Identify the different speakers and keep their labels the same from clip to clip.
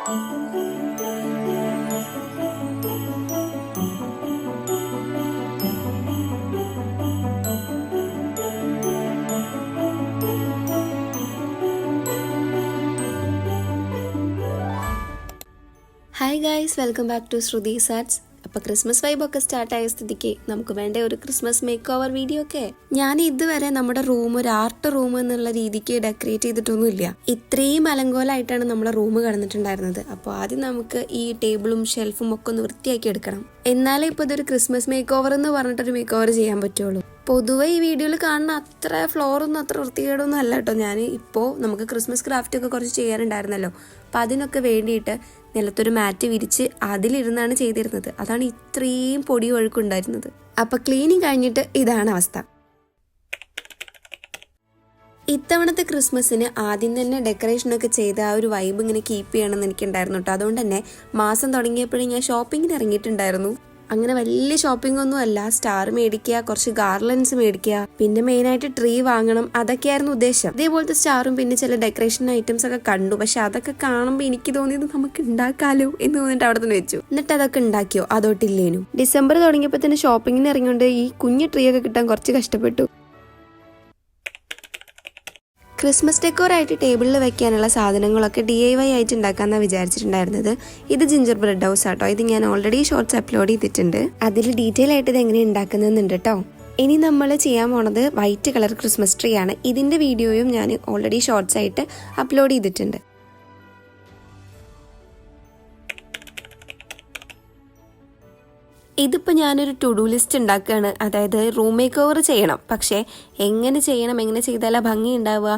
Speaker 1: Hi guys, welcome back to Shruthi's arts. അപ്പോൾ Christmas വൈബൊക്കെ സ്റ്റാർട്ടായ സ്ഥിതിക്ക് നമുക്ക് വേണ്ട ഒരു ക്രിസ്മസ് മേക്ക് ഓവർ വീഡിയോ ഒക്കെ. ഞാൻ ഇതുവരെ നമ്മുടെ റൂം ഒരു ആർട്ട് റൂം എന്നുള്ള രീതിക്ക് ഡെക്കറേറ്റ് ചെയ്തിട്ടൊന്നുമില്ല. ഇത്രയും അലങ്കോലമായിട്ടാണ് നമ്മുടെ റൂം കിടന്നിട്ടുണ്ടായിരുന്നത്. അപ്പോൾ ആദ്യം നമുക്ക് ഈ ടേബിളും ഷെൽഫും ഒക്കെ ഒന്ന് വൃത്തിയാക്കി എടുക്കണം. എന്നാലേ ഇപ്പോൾ ഇതൊരു ക്രിസ്മസ് മേക്ക് ഓവർ എന്ന് പറഞ്ഞിട്ടൊരു മേക്ക് ഓവർ ചെയ്യാൻ പറ്റുള്ളൂ. പൊതുവെ ഈ വീഡിയോയിൽ കാണുന്ന അത്ര ഫ്ലോറൊന്നും അത്ര വൃത്തികേടൊന്നും അല്ല കേട്ടോ. ഞാൻ ഇപ്പോൾ നമുക്ക് ക്രിസ്മസ് ക്രാഫ്റ്റ് ഒക്കെ കുറച്ച് ചെയ്യാറുണ്ടായിരുന്നല്ലോ, അപ്പം അതിനൊക്കെ വേണ്ടിയിട്ട് നിലത്തൊരു മാറ്റ് വിരിച്ച് അതിലിരുന്നാണ് ചെയ്തിരുന്നത്. അതാണ് ഇത്രയും പൊടി ഒഴുക്കുണ്ടായിരുന്നത്. അപ്പം ക്ലീനിങ് കഴിഞ്ഞിട്ട് ഇതാണ് അവസ്ഥ. ഇത്തവണത്തെ ക്രിസ്മസിന് ആദ്യം തന്നെ ഡെക്കറേഷനൊക്കെ ചെയ്ത് ആ ഒരു വൈബ് ഇങ്ങനെ കീപ്പ് ചെയ്യണമെന്ന് എനിക്കുണ്ടായിരുന്നു കേട്ടോ. അതുകൊണ്ട് തന്നെ മാസം തുടങ്ങിയപ്പോഴും ഞാൻ ഷോപ്പിങ്ങിന് ഇറങ്ങിയിട്ടുണ്ടായിരുന്നു. അങ്ങനെ വലിയ ഷോപ്പിംഗ് ഒന്നും അല്ല. സ്റ്റാർ മേടിക്കുക, കുറച്ച് ഗാർലൻഡ്സ് മേടിക്കുക, പിന്നെ മെയിനായിട്ട് ട്രീ വാങ്ങണം, അതൊക്കെയായിരുന്നു ഉദ്ദേശം. ഇതേപോലത്തെ സ്റ്റാറും പിന്നെ ചില ഡെക്കറേഷൻ ഐറ്റംസ് ഒക്കെ കണ്ടു. പക്ഷെ അതൊക്കെ കാണുമ്പോൾ എനിക്ക് തോന്നിയത് നമുക്ക് ഉണ്ടാക്കാലോ എന്ന് തോന്നിട്ട് അവിടെ തന്നെ വെച്ചു. എന്നിട്ട് അതൊക്കെ ഉണ്ടാക്കിയോ? അതോട്ടില്ലേനു. ഡിസംബർ തുടങ്ങിയപ്പോൾ തന്നെ ഷോപ്പിങ്ങിന് ഇറങ്ങിയോണ്ട് ഈ കുഞ്ഞു ട്രീ ഒക്കെ കിട്ടാൻ കുറച്ച് കഷ്ടപ്പെട്ടു. ക്രിസ്മസ് ഡെക്കോറായിട്ട് ടേബിളിൽ വെക്കാനുള്ള സാധനങ്ങളൊക്കെ DIY ആയിട്ട് ഉണ്ടാക്കാമെന്നാണ് വിചാരിച്ചിട്ടുണ്ടായിരുന്നത്. ഇത് ജിഞ്ചർ ബ്രെഡ് ഹൗസ് ആട്ടോ. ഇത് ഞാൻ ഓൾറെഡി ഷോർട്സ് അപ്ലോഡ് ചെയ്തിട്ടുണ്ട്. അതിൽ ഡീറ്റെയിൽ ആയിട്ട് ഇത് എങ്ങനെ ഉണ്ടാക്കുന്നതെന്നുണ്ട് കേട്ടോ. ഇനി നമ്മൾ ചെയ്യാൻ പോണത് വൈറ്റ് കളർ ക്രിസ്മസ് ട്രീ ആണ്. ഇതിന്റെ വീഡിയോയും ഞാൻ ഓൾറെഡി ഷോർട്സ് ആയിട്ട് അപ്ലോഡ് ചെയ്തിട്ടുണ്ട്. ഇതിപ്പോൾ ഞാനൊരു ടു ഡു ലിസ്റ്റ് ഉണ്ടാക്കുകയാണ്. അതായത് റൂം മേക്ക് ഓവർ ചെയ്യണം, പക്ഷേ എങ്ങനെ ചെയ്യണം, എങ്ങനെ ചെയ്താലാ ഭംഗി ഉണ്ടാവുക,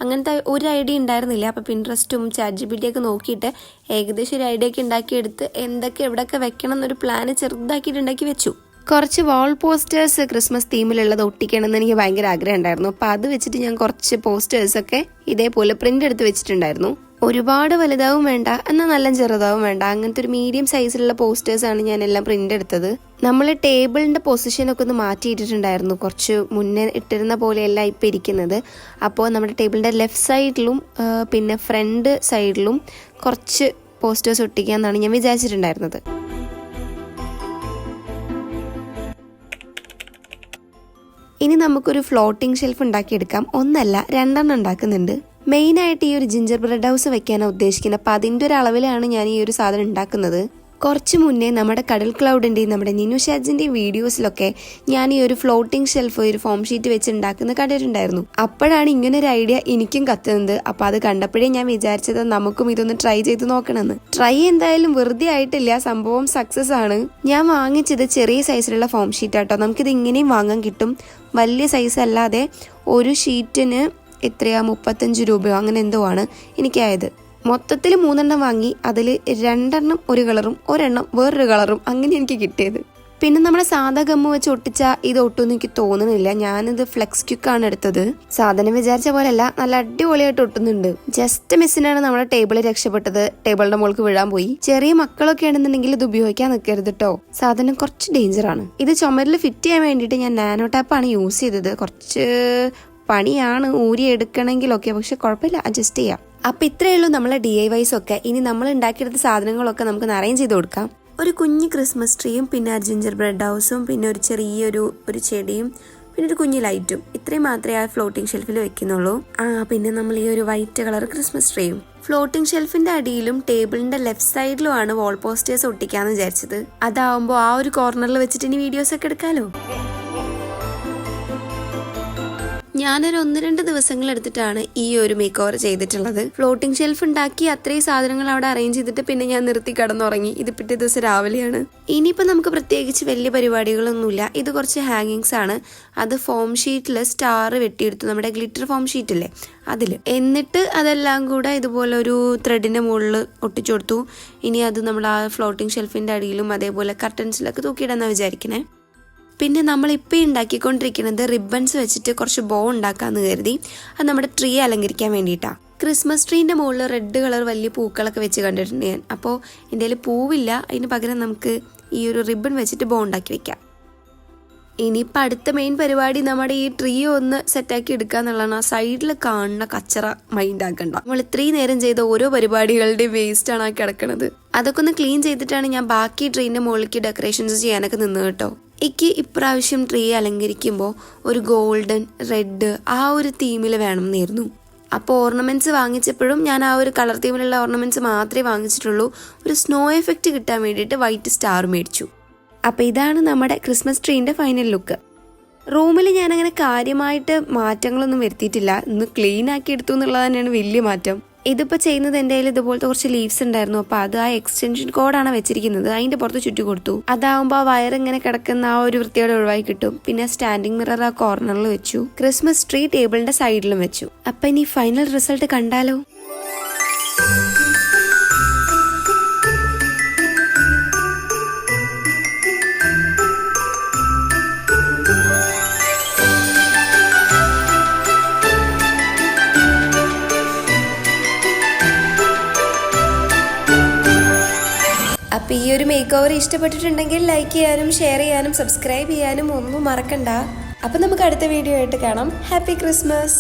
Speaker 1: അങ്ങനത്തെ ഒരു ഐഡിയ ഉണ്ടായിരുന്നില്ല. അപ്പോൾ പിൻട്രസ്റ്റും ChatGPT ഒക്കെ നോക്കിയിട്ട് ഏകദേശം ഒരു ഐഡിയ ഒക്കെ ഉണ്ടാക്കിയെടുത്ത് എന്തൊക്കെ എവിടെയൊക്കെ വെക്കണം എന്നൊരു പ്ലാന് ചെറുതാക്കിയിട്ട് ഉണ്ടാക്കി വെച്ചു. കുറച്ച് വാൾ പോസ്റ്റേഴ്സ് ക്രിസ്മസ് തീമിലുള്ളത് ഒട്ടിക്കണമെന്ന് എനിക്ക് ഭയങ്കര ആഗ്രഹം ഉണ്ടായിരുന്നു. അപ്പോൾ അത് വെച്ചിട്ട് ഞാൻ കുറച്ച് പോസ്റ്റേഴ്സൊക്കെ ഇതേപോലെ പ്രിന്റ് എടുത്ത് വെച്ചിട്ടുണ്ടായിരുന്നു. ഒരുപാട് വലുതാവും വേണ്ട, എന്നാൽ നല്ല ചെറുതാവും വേണ്ട, അങ്ങനത്തെ ഒരു മീഡിയം സൈസിലുള്ള പോസ്റ്റേഴ്സാണ് ഞാൻ എല്ലാം പ്രിന്റ് എടുത്തത്. നമ്മൾ ടേബിളിന്റെ പൊസിഷനൊക്കെ ഒന്ന് മാറ്റിയിട്ടിട്ടുണ്ടായിരുന്നു. കുറച്ച് മുന്നേ ഇട്ടിരുന്ന പോലെയല്ല ഇപ്പം ഇരിക്കുന്നത്. അപ്പോൾ നമ്മുടെ ടേബിളിന്റെ ലെഫ്റ്റ് സൈഡിലും പിന്നെ ഫ്രണ്ട് സൈഡിലും കുറച്ച് പോസ്റ്റേഴ്സ് ഒട്ടിക്കാന്നാണ് ഞാൻ വിചാരിച്ചിട്ടുണ്ടായിരുന്നത്. ഇനി നമുക്കൊരു ഫ്ലോട്ടിംഗ് ഷെൽഫ് ഉണ്ടാക്കിയെടുക്കാം. ഒന്നല്ല, 2 ഉണ്ടാക്കുന്നുണ്ട്. മെയിനായിട്ട് ഈ ഒരു ജിഞ്ചർ ബ്രെഡ് ഹൗസ് വെക്കാനാണ് ഉദ്ദേശിക്കുന്നത്. അപ്പം അതിൻ്റെ ഒരു അളവിലാണ് ഞാൻ ഈ ഒരു സാധനം ഉണ്ടാക്കുന്നത്. കുറച്ച് മുന്നേ നമ്മുടെ കടൽ ക്ലൗഡിൻ്റെയും നമ്മുടെ നിനു ഷാജിൻ്റെയും വീഡിയോസിലൊക്കെ ഞാൻ ഈ ഒരു ഫ്ലോട്ടിംഗ് ഷെൽഫ് ഒരു ഫോം ഷീറ്റ് വെച്ച് ഉണ്ടാക്കുന്ന കണ്ടിട്ടുണ്ടായിരുന്നു. അപ്പോഴാണ് ഇങ്ങനെ ഒരു ഐഡിയ എനിക്കും കത്തുന്നത്. അപ്പം അത് കണ്ടപ്പോഴേ ഞാൻ വിചാരിച്ചത് നമുക്കും ഇതൊന്ന് ട്രൈ ചെയ്ത് നോക്കണമെന്ന്. ട്രൈ എന്തായാലും വെറുതെ ആയിട്ടില്ല, സംഭവം സക്സസ് ആണ്. ഞാൻ വാങ്ങിച്ചത് ചെറിയ സൈസിലുള്ള ഫോം ഷീറ്റ് ആട്ടോ. നമുക്കിത് ഇങ്ങനെയും വാങ്ങാൻ കിട്ടും. വലിയ സൈസ് അല്ലാതെ ഒരു ഷീറ്റിന് എത്രയാ 35 രൂപയോ അങ്ങനെ എന്തോ ആണ് എനിക്കായത്. മൊത്തത്തിൽ 3 വാങ്ങി. അതിൽ 2 ഒരു കളറും 1 വേറൊരു കളറും അങ്ങനെ എനിക്ക് കിട്ടിയത്. പിന്നെ നമ്മുടെ സാധാ ഗമ്മ് വെച്ച് ഒട്ടിച്ച ഇത് ഒട്ടുമെന്ന് എനിക്ക് തോന്നുന്നില്ല. ഞാനിത് ഫ്ലെക്സ് ക്യുക്കാണ് എടുത്തത്. സാധനം വിചാരിച്ച പോലെയല്ല, നല്ല അടിപൊളിയായിട്ട് ഒട്ടുന്നുണ്ട്. ജസ്റ്റ് മിസ്സിനാണ് നമ്മുടെ ടേബിൾ രക്ഷപ്പെട്ടത്. ടേബിളിന്റെ മുകൾക്ക് വീഴാൻ പോയി. ചെറിയ മക്കളൊക്കെ ആണെന്നുണ്ടെങ്കിൽ ഇത് ഉപയോഗിക്കാൻ നിൽക്കരുത് കേട്ടോ. സാധനം കുറച്ച് ഡേഞ്ചറാണ്. ഇത് ചുമരിൽ ഫിറ്റ് ചെയ്യാൻ വേണ്ടിയിട്ട് ഞാൻ നാനോ ടാപ്പാണ് യൂസ് ചെയ്തത്. കുറച്ച് പണിയാണ് ഊരി എടുക്കണമെങ്കിലൊക്കെ, പക്ഷെ കുഴപ്പമില്ല, അഡ്ജസ്റ്റ് ചെയ്യാം. അപ്പം ഇത്രയേ ഉള്ളൂ നമ്മളെ DIYs ഒക്കെ. ഇനി നമ്മൾ ഉണ്ടാക്കിയെടുത്ത സാധനങ്ങളൊക്കെ നമുക്ക് അറേഞ്ച് ചെയ്ത് കൊടുക്കാം. ഒരു കുഞ്ഞ് ക്രിസ്മസ് ട്രീയും പിന്നെ ജിഞ്ചർ ബ്രെഡ് ഹൗസും പിന്നെ ഒരു ചെറിയൊരു ചെടിയും പിന്നെ ഒരു കുഞ്ഞു ലൈറ്റും, ഇത്രയും മാത്രമേ ആ ഫ്ലോട്ടിംഗ് ഷെൽഫിൽ വെക്കുന്നുള്ളൂ. പിന്നെ നമ്മൾ ഈ ഒരു വൈറ്റ് കളർ ക്രിസ്മസ് ട്രീയും. ഫ്ലോട്ടിംഗ് ഷെൽഫിന്റെ അടിയിലും ടേബിളിന്റെ ലെഫ്റ്റ് സൈഡിലുമാണ് വാൾ പോസ്റ്റേഴ്സ് ഒട്ടിക്കാന്ന് വിചാരിച്ചത്. അതാവുമ്പോൾ ആ ഒരു കോർണറിൽ വെച്ചിട്ട് ഇനി വീഡിയോസ് ഒക്കെ എടുക്കാലോ. ഞാനൊരു 1-2 ദിവസങ്ങൾ എടുത്തിട്ടാണ് ഈ ഒരു മേക്ക് ഓവർ ചെയ്തിട്ടുള്ളത്. ഫ്ലോട്ടിംഗ് ഷെൽഫ് ഉണ്ടാക്കി അത്രയും സാധനങ്ങൾ അവിടെ അറേഞ്ച് ചെയ്തിട്ട് പിന്നെ ഞാൻ നിർത്തി കിടന്നുറങ്ങി. ഇത് പിറ്റേ ദിവസം രാവിലെയാണ്. ഇനിയിപ്പോൾ നമുക്ക് പ്രത്യേകിച്ച് വലിയ പരിപാടികളൊന്നുമില്ല. ഇത് കുറച്ച് ഹാങ്ങിങ്സ് ആണ്. അത് ഫോം ഷീറ്റിൽ സ്റ്റാർ വെട്ടിയെടുത്തു, നമ്മുടെ ഗ്ലിറ്റർ ഫോം ഷീറ്റില്ലേ അതിൽ. എന്നിട്ട് അതെല്ലാം കൂടെ ഇതുപോലെ ഒരു ത്രെഡിന്റെ മുകളിൽ ഒട്ടിച്ചു കൊടുത്തു. ഇനി അത് നമ്മൾ ആ ഫ്ലോട്ടിംഗ് ഷെൽഫിന്റെ അടിയിലും അതേപോലെ കർട്ടൻസിലൊക്കെ തൂക്കിയിടാന്നാണ് വിചാരിക്കണേ. പിന്നെ നമ്മളിപ്പോൾ ഉണ്ടാക്കിക്കൊണ്ടിരിക്കുന്നത് റിബൺസ് വെച്ചിട്ട് കുറച്ച് ബോ ഉണ്ടാക്കാമെന്ന് കരുതി. അത് നമ്മുടെ ട്രീ അലങ്കരിക്കാൻ വേണ്ടിയിട്ടാണ്. ക്രിസ്മസ് ട്രീൻ്റെ മുകളിൽ റെഡ് കളർ വലിയ പൂക്കളൊക്കെ വെച്ച് കണ്ടിട്ടുണ്ട് ഞാൻ. അപ്പോൾ എൻ്റെ കയ്യിൽ പൂവില്ല, അതിന് പകരം നമുക്ക് ഈ ഒരു റിബൺ വെച്ചിട്ട് ബോ ഉണ്ടാക്കി വെക്കാം. ഇനിയിപ്പോൾ അടുത്ത മെയിൻ പരിപാടി നമ്മുടെ ഈ ട്രീ ഒന്ന് സെറ്റാക്കി എടുക്കുക എന്നുള്ളതാണ്. ആ സൈഡിൽ കാണുന്ന കച്ചറ മൈൻഡ് ആക്കണ്ട. നമ്മൾ ഇത്രയും നേരം ചെയ്ത ഓരോ പരിപാടികളുടെയും വേസ്റ്റ് ആണ് ആ കിടക്കണത്. അതൊക്കെ ഒന്ന് ക്ലീൻ ചെയ്തിട്ടാണ് ഞാൻ ബാക്കി ട്രീന്റെ മുകളിലേക്ക് ഡെക്കറേഷൻസ് ചെയ്യാനൊക്കെ നിന്ന് കേട്ടോ. എനിക്ക് ഇപ്രാവശ്യം ട്രീ അലങ്കരിക്കുമ്പോൾ ഒരു ഗോൾഡൻ റെഡ് ആ ഒരു തീമിൽ വേണമെന്നായിരുന്നു. അപ്പോൾ ഓർണമെന്റ്സ് വാങ്ങിച്ചപ്പോഴും ഞാൻ ആ ഒരു കളർ തീമിലുള്ള ഓർണമെന്റ്സ് മാത്രമേ വാങ്ങിച്ചിട്ടുള്ളൂ. ഒരു സ്നോ എഫക്റ്റ് കിട്ടാൻ വേണ്ടിയിട്ട് വൈറ്റ് സ്റ്റാർ മേടിച്ചു. അപ്പോൾ ഇതാണ് നമ്മുടെ ക്രിസ്മസ് ട്രീൻ്റെ ഫൈനൽ ലുക്ക്. റൂമിൽ ഞാനങ്ങനെ കാര്യമായിട്ട് മാറ്റങ്ങളൊന്നും വരുത്തിയിട്ടില്ല. ഇന്ന് ക്ലീൻ ആക്കി എടുത്തു എന്നുള്ളത് തന്നെയാണ് വലിയ മാറ്റം. ഇതിപ്പോൾ ചെയ്യുന്നത് എൻ്റെ കയ്യിൽ ഇതുപോലത്തെ കുറച്ച് ലീവ്സ് ഉണ്ടായിരുന്നു. അപ്പോൾ അത് ആ എക്സ്റ്റൻഷൻ കോഡാണ് വെച്ചിരിക്കുന്നത്. അതിൻ്റെ പുറത്ത് ചുറ്റി കൊടുത്തു. അതാവുമ്പോൾ ആ വയർ ഇങ്ങനെ കിടക്കുന്ന ആ ഒരു വൃത്തിയോടെ ഒഴിവായി കിട്ടും. പിന്നെ സ്റ്റാൻഡിങ് മിറർ ആ കോർണറിൽ വെച്ചു. ക്രിസ്മസ് ട്രീ ടേബിളിന്റെ സൈഡിലും വെച്ചു. അപ്പം ഇനി ഫൈനൽ റിസൾട്ട് കണ്ടാലോ? അപ്പോൾ ഈ ഒരു മേക്ക് ഓവർ ഇഷ്ടപ്പെട്ടിട്ടുണ്ടെങ്കിൽ ലൈക്ക് ചെയ്യാനും ഷെയർ ചെയ്യാനും സബ്സ്ക്രൈബ് ചെയ്യാനും ഒന്നും മറക്കണ്ട. അപ്പം നമുക്ക് അടുത്ത വീഡിയോ ആയിട്ട് കാണാം. Happy Christmas.